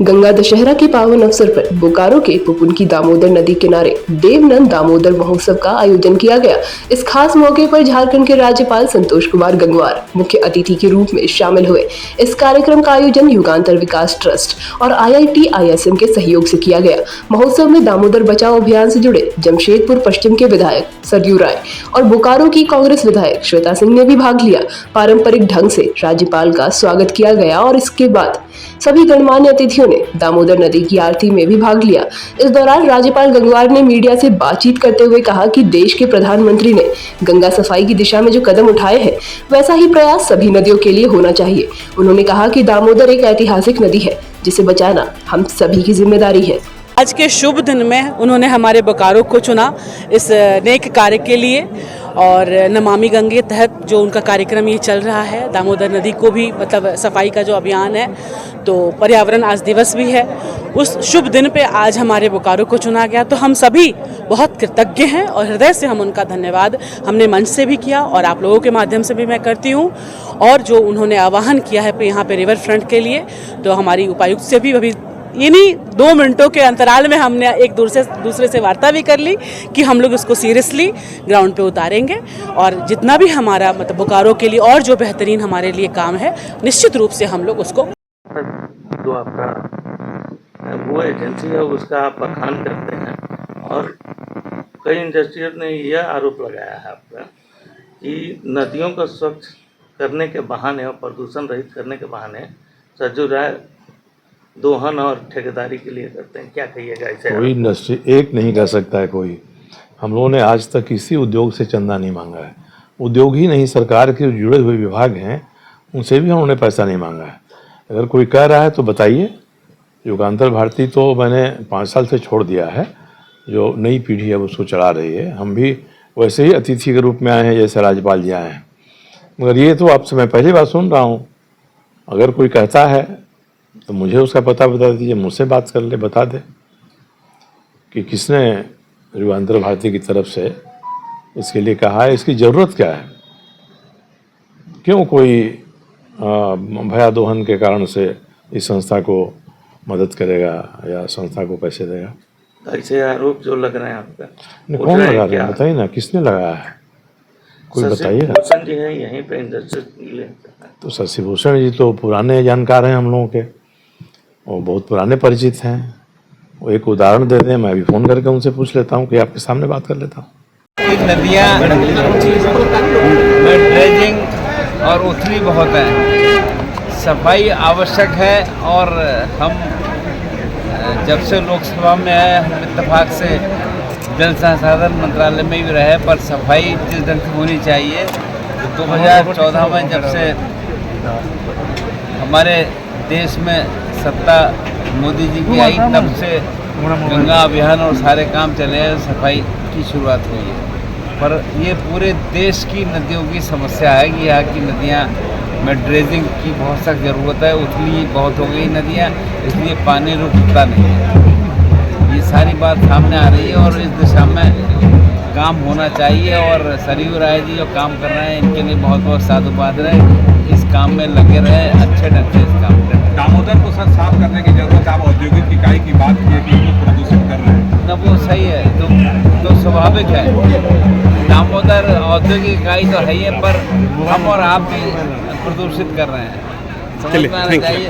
गंगा दशहरा के पावन अवसर पर बोकारो के पुपुन की दामोदर नदी किनारे देवनंद दामोदर महोत्सव का आयोजन किया गया। इस खास मौके पर झारखंड के राज्यपाल संतोष कुमार गंगवार मुख्य अतिथि के रूप में शामिल हुए। इस कार्यक्रम का आयोजन युगांतर विकास ट्रस्ट और IIT ISM के सहयोग से किया गया। महोत्सव में दामोदर बचाओ अभियान से जुड़े जमशेदपुर पश्चिम के विधायक सरयू राय और बोकारो की कांग्रेस विधायक श्वेता सिंह ने भी भाग लिया। पारंपरिक ढंग से राज्यपाल का स्वागत किया गया और इसके बाद सभी गणमान्य अतिथियों ने दामोदर नदी की आरती में भी भाग लिया। इस दौरान राज्यपाल गंगवार ने मीडिया से बातचीत करते हुए कहा कि देश के प्रधानमंत्री ने गंगा सफाई की दिशा में जो कदम उठाए हैं, वैसा ही प्रयास सभी नदियों के लिए होना चाहिए। उन्होंने कहा कि दामोदर एक ऐतिहासिक नदी है, जिसे बचाना हम सभी की जिम्मेदारी है। आज के शुभ दिन में उन्होंने हमारे बोकारो को चुना इस नेक कार्य के लिए और नमामि गंगे तहत जो उनका कार्यक्रम ये चल रहा है, दामोदर नदी को भी मतलब सफाई का जो अभियान है, तो पर्यावरण आज दिवस भी है। उस शुभ दिन पे आज हमारे बोकारो को चुना गया, तो हम सभी बहुत कृतज्ञ हैं और हृदय से हम उनका धन्यवाद हमने मंच से भी किया और आप लोगों के माध्यम से भी मैं करती हूँ। और जो उन्होंने आह्वान किया है यहाँ पे रिवर फ्रंट के लिए, तो हमारी उपायुक्त से भी अभी इन्हीं 2 मिनटों के अंतराल में हमने एक दूसरे से वार्ता भी कर ली कि हम लोग इसको सीरियसली ग्राउंड पे उतारेंगे और जितना भी हमारा मतलब बोकारो के लिए और जो बेहतरीन हमारे लिए काम है, निश्चित रूप से हम लोग उसको जो आपका वो एजेंसी है उसका आप बखान करते हैं और कई इंडस्ट्रियल ने यह आरोप लगाया है आप पर कि नदियों को स्वच्छ करने के बहाने और प्रदूषण रहित करने के बहाने सरयू राय दोहन और ठेकेदारी के लिए करते हैं। क्या कहिएगा इसे? कोई इंडस्ट्री एक नहीं कर सकता है कोई। हम लोगों ने आज तक किसी उद्योग से चंदा नहीं मांगा है। उद्योग ही नहीं, सरकार के जुड़े हुए विभाग हैं उनसे भी हमने पैसा नहीं मांगा है। अगर कोई कह रहा है तो बताइए। युगांतर भारती तो मैंने 5 साल से छोड़ दिया है, जो नई पीढ़ी है उसको चला रही है। हम भी वैसे ही अतिथि के रूप में आए हैं जैसे राज्यपाल जी आए हैं। मगर ये तो आपसे मैं पहली बार सुन रहा हूँ। अगर कोई कहता है तो मुझे उसका पता बता दीजिए, मुझसे बात कर ले, बता दे कि किसने युगांतर भारती की तरफ से इसके लिए कहा है, इसकी ज़रूरत क्या है, क्यों कोई भया दोहन के कारण से इस संस्था को मदद करेगा या संस्था को पैसे देगा। ऐसे आरोप जो लग रहे हैं आपका, कौन लगा रहे हैं बताइए ना, किसने लगाया है, कोई बताइए ना। शशि भूषण जी हैं यहीं पे इंडस्ट्री, तो शशि भूषण जी तो पुराने जानकार हैं हम लोगों के, वो बहुत पुराने परिचित हैं। वो एक उदाहरण दे दें, मैं भी फ़ोन करके उनसे पूछ लेता हूँ कि आपके सामने बात कर लेता हूँ। नदियाँ में ड्रेजिंग और उथली बहुत है, सफाई आवश्यक है। और हम जब से लोकसभा में आए, हम इत्तेफाक से जल संसाधन मंत्रालय में भी रहे, पर सफाई जिस ढंग से होनी चाहिए। 2014 में जब से हमारे देश में सत्ता मोदी जी की आई, तब से गंगा अभियान और सारे काम चले हैं, सफाई की शुरुआत हुई है। पर ये पूरे देश की नदियों की समस्या है कि यहाँ की नदियाँ में ड्रेजिंग की बहुत सख्त ज़रूरत है। उथली बहुत हो गई नदियाँ, इसलिए पानी रुकता नहीं है। ये सारी बात सामने आ रही है और इस दिशा में काम होना चाहिए। और सरयू राय जी जो काम कर रहे हैं, इनके लिए बहुत बहुत साधुवाद रहे। इस काम में लगे रहे, अच्छे ढंग से इस काम करें। दामोदर को सर साफ करने की जरूरत है। आप औद्योगिक इकाई की बात की कि वो प्रदूषित कर रहे हैं, न वो सही है तो स्वाभाविक है। दामोदर औद्योगिक इकाई तो है ही है, पर हम और आप भी प्रदूषित कर रहे हैं, समझ में आना चाहिए।